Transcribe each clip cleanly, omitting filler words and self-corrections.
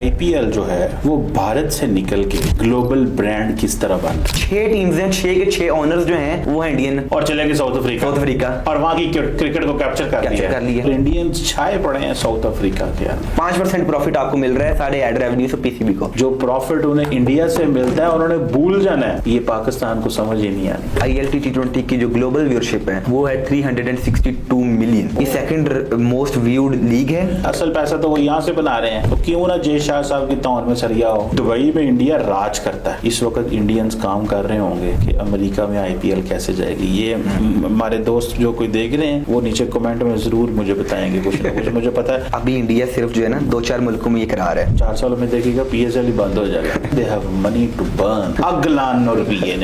IPL जो है वो भारत से निकल के ग्लोबल ब्रांड किस तरह बन रहा है। 6 टीम्स हैं, 6 के 6 ओनर्स जो हैं वो है इंडियन और चले गए साउथ अफ्रीका और वहां की क्रिकेट को कैप्चर कर लिया। तो इंडियंस छाए पड़े हैं साउथ अफ्रीका के अंदर। 5% प्रॉफिट आपको मिल रहा है सारे एड रेवेन्यू से पीसीबी को। जो प्रॉफिट उन्हें इंडिया से मिलता है उन्होंने भूल जाना है, ये पाकिस्तान को समझ ही नहीं आनी। ILT T20 की जो ग्लोबल व्यूअरशिप है वो है 362 मिलियन। ये सेकंड मोस्ट व्यूड लीग है। असल पैसा तो वो यहाँ से बना रहे हैं, तो क्यों ना जय शाह साहब की तौर में सरिया हो। दुबई में इंडिया राज करता है। इस वक्त इंडियंस काम कर रहे होंगे कि अमेरिका में आईपीएल कैसे जाएगी। ये हमारे दोस्त जो कोई देख रहे हैं वो नीचे कमेंट में जरूर मुझे बताएंगे कुछ ना कुछ। मुझे पता है अभी इंडिया सिर्फ जो है ना 2-4 मुल्कों में ये करा रहा है। 4 सालों में देखिएगा PSL ही बंद हो जाएगा। They have money to burn. अगलान और रुपये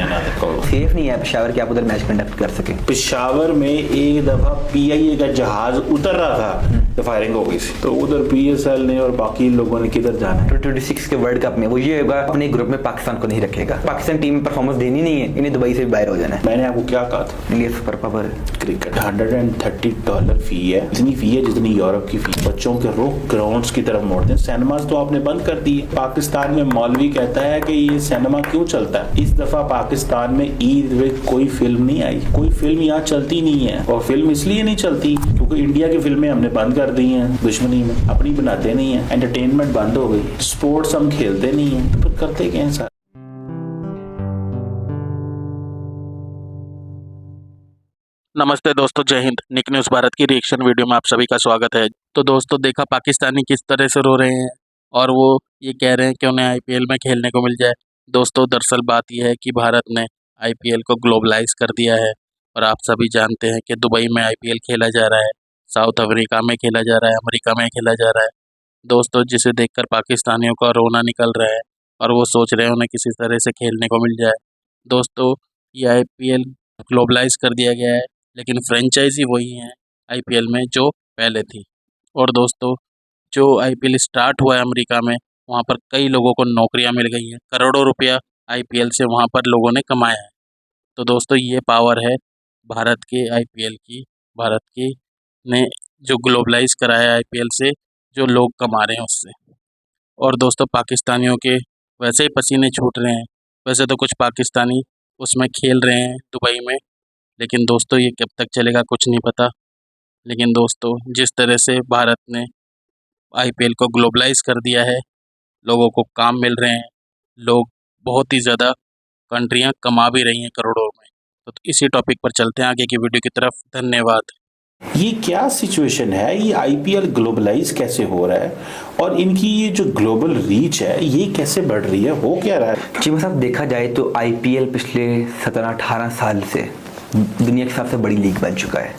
सेफ नहीं है पेशावर कि आप उधर मैच कंडक्ट कर सके। पेशावर में एक दफा PIA का जहाज उतर रहा था तो फायरिंग हो गई थी। तो उधर PSL ने और बाकी लोगों ने किधर जाना है। 2026 के वर्ल्ड कप में वो ये होगा, अपने ग्रुप में पाकिस्तान को नहीं रखेगा। पाकिस्तान टीम में परफॉर्मेंस देनी नहीं है, इन्हें दुबई से भी बाहर हो जाना है। मैंने आपको क्या कहा था, इंडिया सुपर पावर क्रिकेट $130 फी है। इतनी फी है जितनी यूरोप की फी। बच्चों के रुख ग्राउंड्स की तरफ मोड़ते हैं। सिनेमाज तो आपने बंद कर दी है। पाकिस्तान में मौलवी कहता है कि ये सिनेमा क्यों चलता है। इस दफा पाकिस्तान में ईद में कोई फिल्म नहीं आई। कोई फिल्म यहाँ चलती नहीं है। और फिल्म इसलिए नहीं चलती क्योंकि इंडिया की फिल्में हमने बंद कर दी हैं दुश्मनी में। अपनी बनाते नहीं है। एंटरटेनमेंट बंद हो गई। स्पोर्ट्स हम खेलते नहीं है। तो फिर करते क्या है सर। नमस्ते दोस्तों, जय हिंद। निक न्यूज़ भारत की रिएक्शन वीडियो में आप सभी का स्वागत है। तो दोस्तों, देखा पाकिस्तानी किस तरह से रो रहे हैं और वो ये कह रहे हैं कि उन्हें IPL में खेलने को मिल जाए। दोस्तों, दरअसल बात यह है कि भारत ने IPL को ग्लोबलाइज कर दिया है और आप सभी जानते हैं कि दुबई में IPL खेला जा रहा है, साउथ अफ्रीका में खेला जा रहा है, अमेरिका में खेला जा रहा है। दोस्तों, जिसे देखकर पाकिस्तानियों का रोना निकल रहा है और वो सोच रहे हैं उन्हें किसी तरह से खेलने को मिल जाए। दोस्तों, ये IPL ग्लोबलाइज कर दिया गया है, लेकिन फ्रेंचाइजी वही है IPL में जो पहले थी। और दोस्तों, जो IPL स्टार्ट हुआ है अमेरिका में, वहाँ पर कई लोगों को नौकरियाँ मिल गई हैं। करोड़ों रुपया IPL से वहाँ पर लोगों ने कमाया है। तो दोस्तों, ये पावर है भारत के IPL की। भारत की ने जो ग्लोबलाइज कराया है IPL से, जो लोग कमा रहे हैं उससे। और दोस्तों, पाकिस्तानियों के वैसे ही पसीने छूट रहे हैं। वैसे तो कुछ पाकिस्तानी उसमें खेल रहे हैं दुबई में, लेकिन दोस्तों ये कब तक चलेगा कुछ नहीं पता। लेकिन दोस्तों, जिस तरह से भारत ने IPL को ग्लोबलाइज कर दिया है, लोगों को काम मिल रहे हैं, लोग बहुत ही ज़्यादा कंट्रियां कमा भी रही हैं करोड़ों में। तो इसी टॉपिक पर चलते हैं आगे की वीडियो की तरफ। धन्यवाद। ये क्या सिचुएशन है, ये IPL ग्लोबलाइज कैसे हो रहा है और इनकी ये जो ग्लोबल रीच है ये कैसे बढ़ रही है, हो क्या रहा है। जी साहब, देखा जाए तो IPL पिछले 17-18 साल से दुनिया की सबसे बड़ी लीग बन चुका है।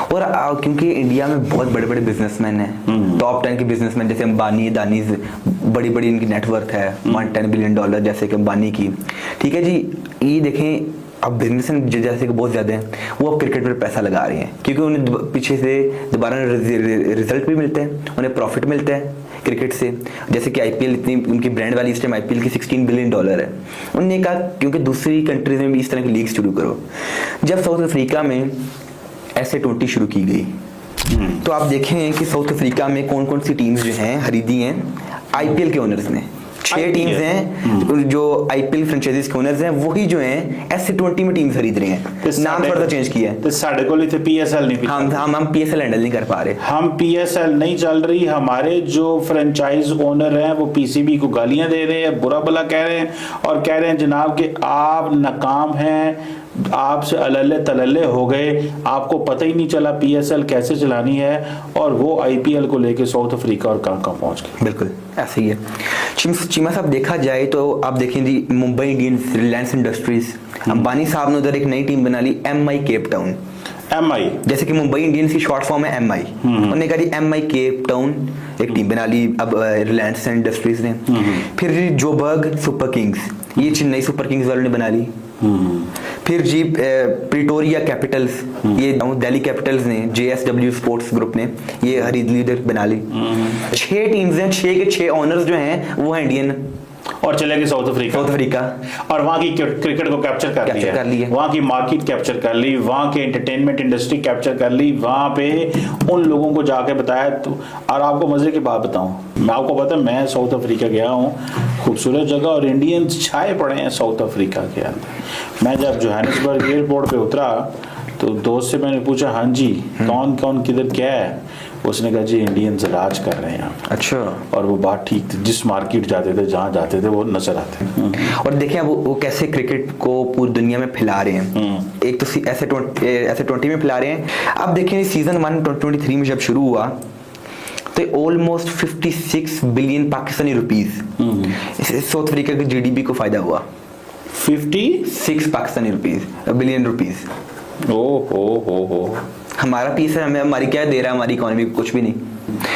और क्योंकि इंडिया में बहुत बड़े बड़े बिजनेसमैन हैं, टॉप 10 के बिजनेसमैन जैसे अंबानी, अदानीज, बड़ी बड़ी इनकी नेटवर्क है, $110 बिलियन जैसे कि अंबानी की। ठीक है जी, ये देखें अब बिजनेसमैन जैसे कि बहुत ज़्यादा हैं, वो अब क्रिकेट पर पैसा लगा रहे हैं क्योंकि उन्हें पीछे से दोबारा रिजल्ट भी मिलते हैं, उन्हें प्रॉफिट मिलता है क्रिकेट से। जैसे कि IPL इतनी उनकी ब्रांड वाली इस टाइम IPL की $16 बिलियन है। उन्होंने कहा क्योंकि दूसरी कंट्रीज में भी इस तरह की लीग शुरू करो। जब साउथ अफ्रीका में SA20 शुरू की गई तो आप देखें कि साउथ अफ्रीका में कौन कौन सी टीम्स जो हैं खरीदी हैं IPL के ओनर्स ने। 6 टीम्स हैं जो IPL फ्रेंचाइजीज के ओनर्स हैं, वही जो हैं SA20 में टीम्स खरीद रहे हैं। नाम थोड़ा चेंज किया है। तो साढ़े को थे PSL नहीं, हम PSL हैंडल नहीं कर पा रहे। हम PSL नहीं चल रही। हमारे जो फ्रेंचाइज ओनर हैं वो PCB को गालियां दे रहे हैं, बुरा भला कह रहे हैं और कह रहे हैं जनाब कि आप नाकाम हैं, आपसे अलल्ले तलल्ले हो गए, आपको पता ही नहीं चला PSL कैसे चलानी है। और वो IPL को लेके साउथ अफ्रीका और कहाँ कहाँ पहुंच गए। बिल्कुल ऐसे ही है। चीमा साहब, देखा जाए तो आप देखें जी, मुंबई इंडियंस, रिलायंस इंडस्ट्रीज, अंबानी साहब ने उधर एक नई टीम बना ली, MI केप टाउन। MI जैसे कि मुंबई इंडियंस की शॉर्ट फॉर्म है MI, उन्होंने कहा जी MI केप टाउन एक टीम बना ली अब रिलायंस इंडस्ट्रीज ने। फिर जोबर्ग सुपर किंग्स, ये चेन्नई सुपर किंग्स वालों ने बना ली। फिर जी प्रिटोरिया कैपिटल्स, ये दिल्ली कैपिटल्स ने, JSW स्पोर्ट्स ग्रुप ने ये खरीद ली, इधर बना ली। 6 टीम्स हैं, 6 के 6 ओनर्स जो हैं वो है इंडियन। और चले गए साउथ अफ्रीका और वहां की क्रिकेट को कैप्चर कर लिया, वहां की मार्केट कैप्चर कर ली, वहां की एंटरटेनमेंट इंडस्ट्री कैप्चर कर ली, वहां पे उन लोगों को जाके बताया। तो और आपको मजे की बात बताऊं, मैं आपको पता है मैं साउथ अफ्रीका गया हूं, खूबसूरत जगह, और इंडियंस छाए पड़े हैं साउथ अफ्रीका के अंदर। मैं जब जोहानिसबर्ग एयरपोर्ट पे उतरा तो दोस्त से मैंने पूछा, हाँ जी कौन कौन किधर क्या है? उसने कहा जी इंडियंस राज कर रहे हैं। अच्छा। और वो बात ठीक थी, जिस मार्केट जाते थे जहाँ जाते थे वो नजर आते। और देखें वो कैसे क्रिकेट को पूरी दुनिया में फैला रहे हैं। एक तो ऐसे 20 में फैला रहे हैं। अब देखें सीजन 1 2023 में जब शुरू हुआ तो almost 56 billion Pakistani rupees south Africa के जीडीपी को फायदा हुआ। 56 पाकिस्तानी रुपीस बिलियन रुपीस। हो हमारा पीस है, हमें हमारी क्या दे रहा है हमारी इकोनॉमी को? कुछ भी नहीं।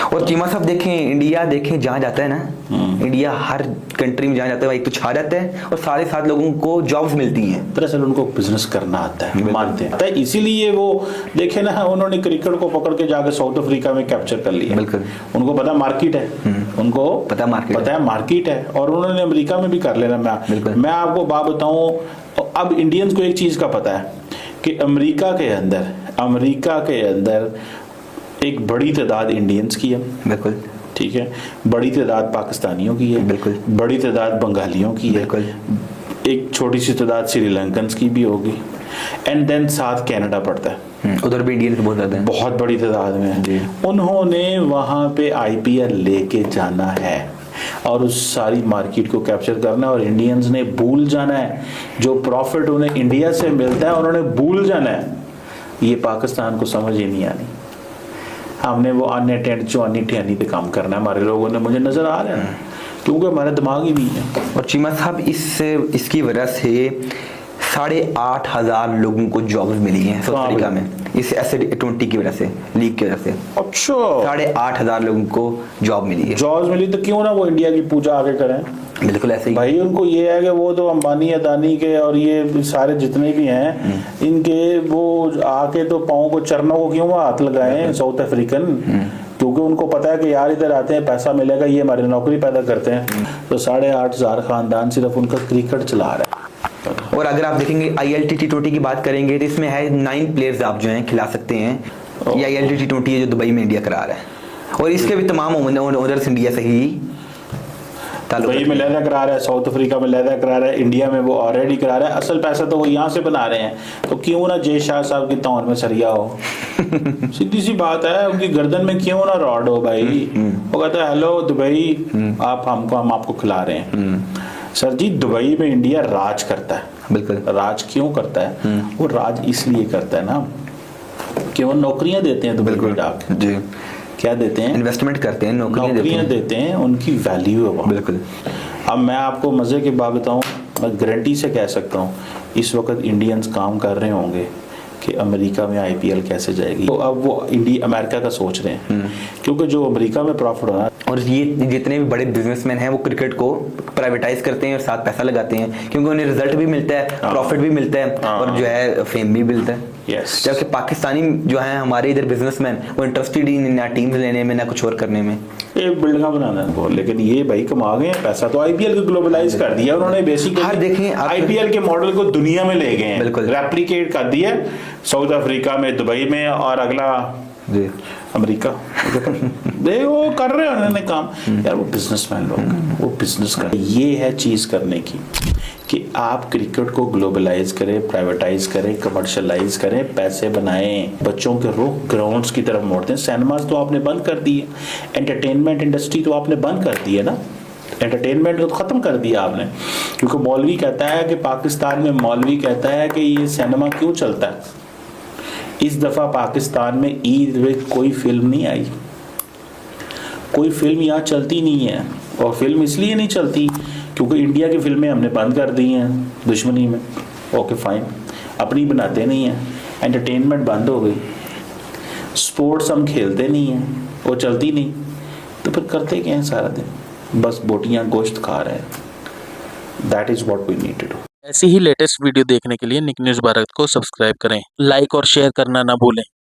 और चीमा साहब देखें, इंडिया देखें जहाँ जाता है ना, इंडिया हर कंट्री में जहाँ जाता है एक तो छा जाता है और सारे साथ लोगों को जॉब्स मिलती हैं। दरअसल उनको बिजनेस करना आता है, मानते हैं, इसीलिए वो देखे ना उन्होंने क्रिकेट को पकड़ के जाके साउथ अफ्रीका में कैप्चर कर लिया। बिल्कुल। उनको पता मार्केट है, उनको पता है मार्केट है, और उन्होंने अमेरिका में भी कर लेना। मैं आपको बात बताऊं, अब इंडियंस को एक चीज का पता है कि अमेरिका के अंदर एक बड़ी तादाद इंडियंस की है। बिल्कुल ठीक है। बड़ी तादाद पाकिस्तानियों की है। बिल्कुल। बड़ी तादाद बंगालियों की है। बिल्कुल। एक छोटी सी तादाद श्रीलंकन्स की भी होगी, एंड देन साथ कनाडा पड़ता है। उधर भी इंडियंस बहुत ज्यादा हैं, बहुत बड़ी तादाद में। उन्होंने वहां पे आईपीएल लेके जाना है और उस सारी मार्केट को कैप्चर करना है, और इंडियंस ने भूल जाना है जो प्रॉफिट उन्हें इंडिया से मिलता है, उन्होंने भूल जाना है। ये पाकिस्तान को समझ ही नहीं आनी। हमने वो अन्य टेंट चौनी ठियानी पे काम करना है, हमारे लोगों ने, मुझे नजर आ रहा है, क्योंकि हमारा दिमाग ही नहीं है। और चीमा साहब इसकी वजह से 8,500 लोगों को जॉब्स मिली हैं साउथ अफ्रीका में, इस S20 की वजह से, लीग की वजह से। अच्छा। 8,500 लोगों को जॉब मिली है। जॉब्स मिली तो क्यों ना वो इंडिया की पूजा आगे करें। बिल्कुल ऐसे ही भाई, उनको ये है कि वो तो अंबानी अदानी के और ये सारे जितने भी हैं इनके, वो आके तो पाँव को, चरणों को क्यों हाथ लगाएं साउथ अफ्रीकन? क्योंकि उनको पता है कि यार इधर आते हैं पैसा मिलेगा, ये हमारी नौकरी पैदा करते हैं। तो 8,500 खानदान सिर्फ उनका क्रिकेट चला रहा है। और अगर आप देखेंगे ILT T20 की बात करेंगे तो इसमें है 9 प्लेयर्स आप जो हैं खिला सकते हैं। ये ILT T20 है जो दुबई में इंडिया करा रहा है, और इसके भी तमाम ओनर्स इंडिया से ही दुबई में लहदा करा रहा है, साउथ अफ्रीका में लहदा करा रहा है, इंडिया में वो ऑलरेडी करा रहा है। असल पैसा तो वो यहाँ से बना रहे हैं, तो क्यों ना जय शाह साहब की तौर में सरिया हो। सीधी सी बात है, उनकी गर्दन में क्यों ना रॉड हो भाई। वो कहता है हेलो दुबई, हम आपको खिला रहे हैं। सर जी, दुबई में इंडिया राज करता है। बिल्कुल। राज क्यों करता है? वो राज इसलिए करता है ना कि वो नौकरियां देते हैं दुबई में जाके। जी। क्या देते हैं? इन्वेस्टमेंट करते हैं, नौकरियां देते हैं, उनकी वैल्यू है वहाँ। बिल्कुल। अब मैं आपको मजे की बात बताऊं, मैं गारंटी से कह सकता हूँ इस वक्त इंडियंस काम कर रहे होंगे कि अमेरिका में IPL कैसे जाएगी। तो अब वो अमेरिका का सोच रहे हैं, क्योंकि जो अमेरिका में प्रॉफिट होना। और ये जितने भी बड़े बिजनेसमैन हैं वो क्रिकेट को प्राइवेटाइज करते हैं और साथ पैसा लगाते हैं, क्योंकि उन्हें रिजल्ट भी मिलता है, प्रॉफिट भी मिलता है, और जो है फेम भी मिलता है। यस। जबकि पाकिस्तानी जो है हमारे इधर बिजनेसमैन, वो इंटरेस्टेड ही नहीं ना टीम्स लेने में ना कुछ और करने में, एक बिल्डिंग बनाना है। लेकिन ये भाई कमा गए पैसा, तो IPL को ग्लोबलाइज कर दिया उन्होंने। बेसिकली देखें IPL के मॉडल को दुनिया में ले गए हैं, बिल्कुल रेप्लिकेट कर दिया साउथ अफ्रीका में, दुबई में, और अगला जी अमेरिका। देखो कर रहे हैं उन्होंने काम। यार वो बिजनेसमैन लोग, वो बिजनेस कर, ये है चीज करने की कि आप क्रिकेट को ग्लोबलाइज करें, प्राइवेटाइज करें, कमर्शियलाइज करें, पैसे बनाएं, बच्चों के रुख ग्राउंड्स की तरफ मोड़ते हैं। सिनेमाज तो आपने बंद कर दिए, एंटरटेनमेंट इंडस्ट्री तो आपने बंद कर दी है ना, एंटरटेनमेंट को तो खत्म कर दिया आपने। क्योंकि मौलवी कहता है कि पाकिस्तान में मौलवी कहता है कि ये सिनेमा क्यों चलता है। इस दफा पाकिस्तान में ईद में कोई फिल्म नहीं आई, कोई फिल्म यहाँ चलती नहीं है, और फिल्म इसलिए नहीं चलती क्योंकि इंडिया की फिल्में हमने बंद कर दी हैं दुश्मनी में। ओके फाइन, अपनी बनाते नहीं हैं, एंटरटेनमेंट बंद हो गई, स्पोर्ट्स हम खेलते नहीं हैं, वो चलती नहीं, तो फिर करते क्या हैं सारा दिन? बस बोटियां गोश्त खा रहे हैं। That is what we need to do. ऐसी ही लेटेस्ट वीडियो देखने के लिए निक न्यूज़ भारत को सब्सक्राइब करें, लाइक और शेयर करना ना भूलें।